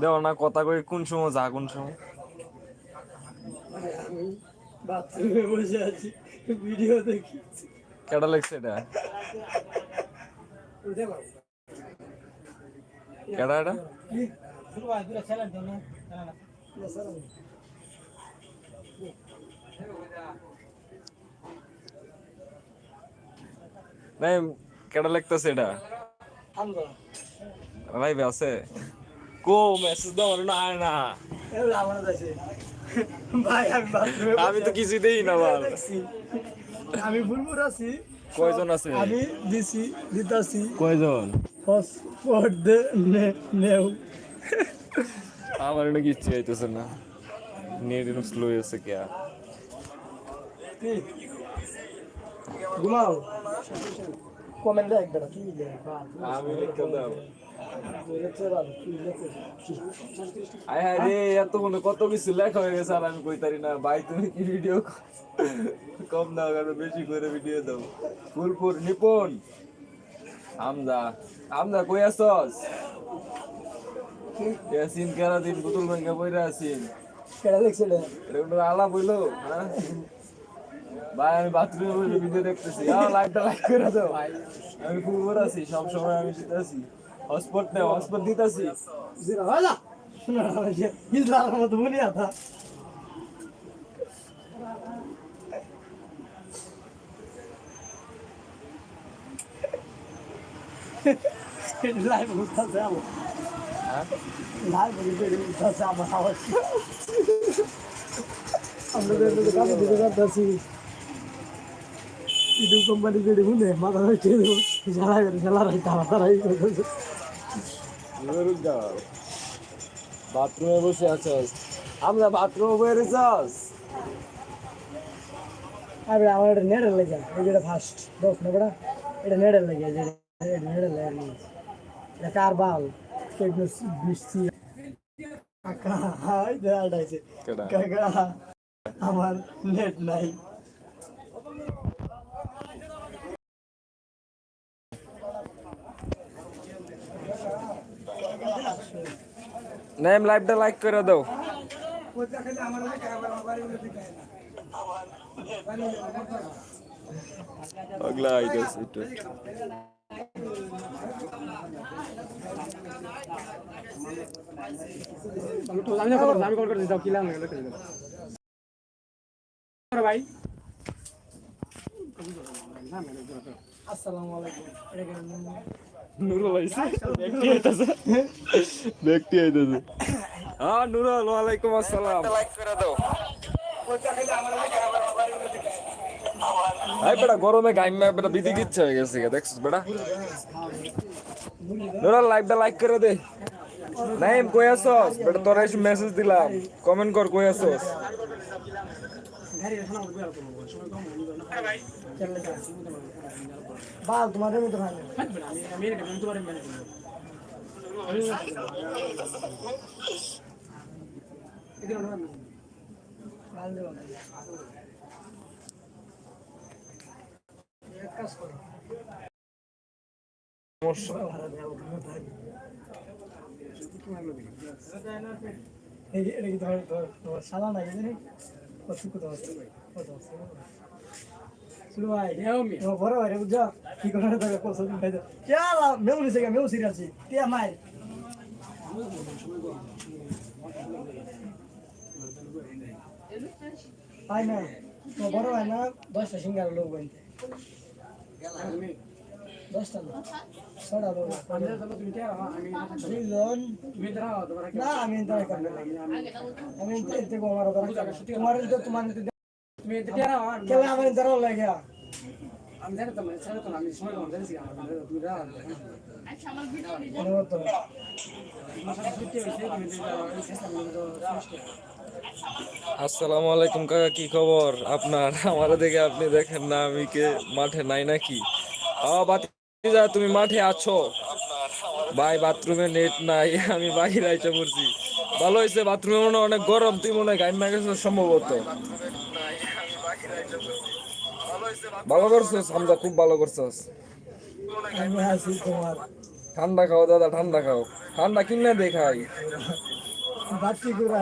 দেও না কথা কই কোন সময় যা কোন সময় আমি বাথরুমে বসে আছি, ভিডিও দেখি। কেডা লাগছে এটা কেডা এটা নাই কেডা লাগতেছে এটা লাইভে আছে কো মেসেজ দাও না আয় না ভাই আমি বাথরুমে আমি তো কিছুই দেই না বাল দেখছি, আমি ফুলপুর আছি। কয়জন আছে আমি দিতাছি কয়জন হটস্পট দে নেও। আমার এটা কিচ্ছু আইতেছে না নেট একটু স্লো আছে কে ঘুমাও কমেন্ট দেখ বেটা কি আমি লিখতে দাও আয় হায় রে এত মনে কত কিছু লেখা হয়ে গেছে আর আমি কইতারি না ভাই তুমি কি ভিডিও কম দাও আর বেশি করে ভিডিও দাও ফুলপুর নিপুণ হামজা হামজা কই আছস ইয়াসিন কেরা দিন বুতুল ভাঙ্গা বইরা আছিস কেডা দেখছে রে? এটা কোনো আলাপ হইলো হ্যাঁ ভাই আমি বাথরুমে বসে ভিডিও দেখতেছি লাইভটা লাইক করে দাও আমি ফুলপুর আছি সব সময় আমি সেটা আছি হটস্পট নে হটস্পট দিতাছি জিরা ভালা শোনা যে ইসলাম মত বুনিয়া থা লাইভ উঠা যাব হ্যাঁ লাইভ উঠা যাব আওয়াজ আমরা তো কাজ দিতে যাচ্ছি ইদু কোম্পানি যেটা শুনে মাথা হচ্ছে জ্বালা রাইতা মাথা রাইতা বাথরুমে বসে আছস আমরা বাথরুমে বসে রেছস আরে আমার এটা নেড়ে লেগে এই যেটা ফার্স্ট দোস না বড়া এটা নেড়ে লেগে যে নেড়ে লেগে এটা কারবাল ফিটনেস বিসি কাকা হাই দেখাইছে কাকা আমার নেট নাই নেম লাইভটা লাইক করে দাও আগলা আইতাছে একটু আমি কল করে দিতাম কি লাগে ভাই আসসালামু আলাইকুম নুরুল আইছে ব্যক্তি আইতাছে হ্যাঁ নুরুল ওয়ালাইকুম আসসালাম লাইক করে দাও ভাই বেটা গরমে গাইমা বেটা বিধি কিচ্ছা হয়ে গেছে দেখছিস বেটা নুরুল লাইভটা লাইক করে দে নাইম কই আছস বেটা তোরা এসে মেসেজ দিলাম কমেন্ট কর কই আছস বাল তোমাদের মতো ভাই সাদা না শুরু ভাই বড় ভাই বুঝছো কি করে থাকে কত দিন খাইতো চালা মেউনি থেকে মেউ সিরিয়াসি কে মাই ভাই না বড় ভাই না 10টা সিঙ্গার লোক বলতে 10টা না 6টা লোক না আমি ইন্টার করব আমি ইন্টার করব আমার তোমার তুমি কেন আমার ইন্টার লাগে আমি জানি তো মানে তো আমি সময় কম জানিস আমার তুমি রাও আচ্ছা আমার ভিডিও আসসালামু আলাইকুম কাকা কি খবর আপনার আমার দেখে আপনি দেখেন না আমি কে মাঠে নাই নাকি বাতিজা তুমি মাঠে আছো ভাই বাথরুমে নেট নাই আমি বাইরে আইসা পড়ছি ভালো হয়েছে বাথরুমে মনে হয় অনেক গরম তুই মনে হয় গাইমা গেছিস সম্ভবত ভালো করছিস হামজা খুব ভালো করছিস আমি আছি তোমার ঠান্ডা খাও দাদা, ঠান্ডা খাও, ঠান্ডা কিনে দেখাই। বাচ্চি করে